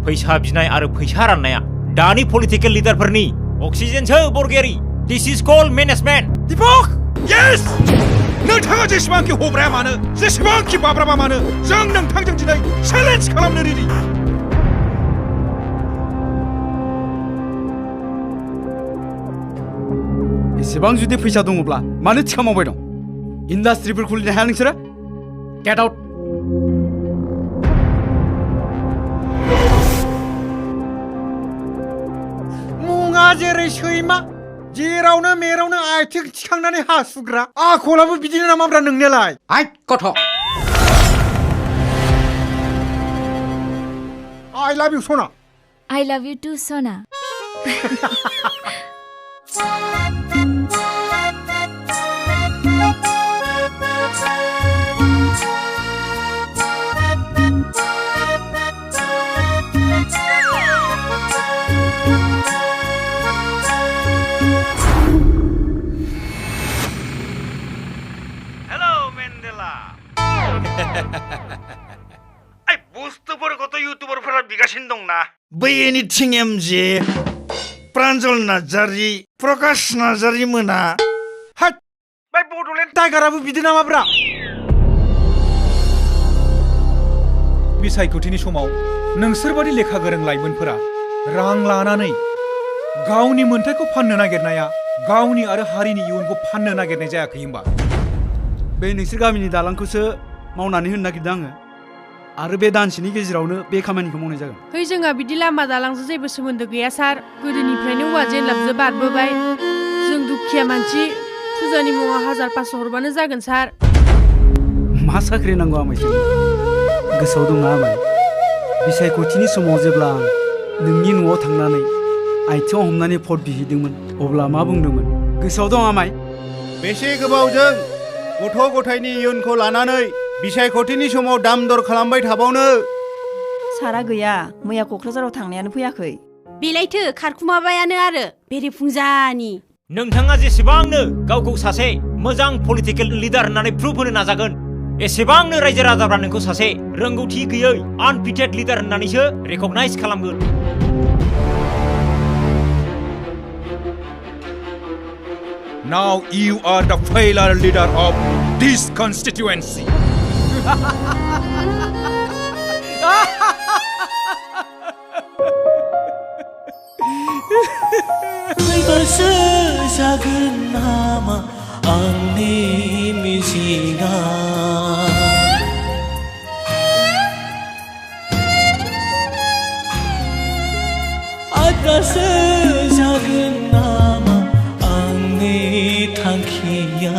फैसा बिनाय आरो फैसा राननाया दानि पलिटिकेल लिडारफोरनि अक्सिजेनसो बरगयारि दिस इज कल्ड मेनेजमेन्ट दीपक यस नोंथाङा जेसेबांखि हब्राया मानो जेसेबांखि बाब्राबा मानो जों नोंथांजों दिनै चेलेन्ज खालामनो रेडि एसेबां जुदि फैसा दङब्ला मानो थिखा मावबाय दं इन्डास्ट्रिफोर खुलिनो हाया नोंसोरो गेट आउट मुङा जेरै सैमा जेरावनो मेरावनो आथिं थिखांनानै हासुग्रा आखलाबो बिदिनो नामाब्रा नोंनियालाय आइ गथ' I love you Sona I love you too Sona आइ बुस्थुफोरखौथ' इउटुबारफोरा बिगासिनो दंना बै एनिथिं एमजे प्रान्जल नार्जारि प्रकाश नार्जारि मोना हाट बै बड'लेण्ड टाइगाराबो बिदि नामाब्रा बिसायख'थिनि समाव नोंसोरबादि लेखा गोरों लाइमोनफोरा रां लानानै गावनि मोन्थायखौ फाननो नागिरनाया गावनि आरो हारिनि इयुनखौ फाननो नागिरनाय जायाखै होनबा बे नोंसोर गामिनि दालांखौसो मावनानै होनो नागिरदों आङो आरो बे दानसेनि गेजेरावनो बे खामानिखौ मावनाय जागोन है जोंहा बिदि लामा दालांजों जेबो सोमोन्दो गैया सार गोदोनिफ्रायनो हौवा जेनलाबजों बारबोबाय जों दुखिया मानसि फुजानि मुङाव 1500 हरबानो जागोन सार मा साख्रि नांगौ आमायजों गोसोआव दंना आमाय बिसायख'थिनि समाव जेब्ला आं नोंनि न'आव थांनानै आथिङाव हमनानै भट बिहैदोंमोन अब्ला मा बुंदोंमोन गोसोआव दं आमाय बेसे गोबावजों गथ' गथायनि इयुनखौ लानानै बिसायख'थिनि समाव दाम दर खालामबाय थाबावनो सारा गैया मैया क'क्राझाराव थांनायानो फैयाखै बेलायथो खारखुमाबायानो आरो बेरेफुंजानि नोंथाङा जेसेबांनो गावखौ सासे मोजां पलिटिकेल लिडार होननानै प्रुभ होनो नाजागोन एसेबांनो रायजो राजाफ्रा नोंखौ सासे रोंगौथि गैयै आनफिटेड लिडार होननानैसो रेकगनाइज खालामगोन Now you are the Fwila leader of this constituency. फैबासो जागोन नामा आंनि मिजिंआ आद्रासो जागोन नामा आंनि थांखिया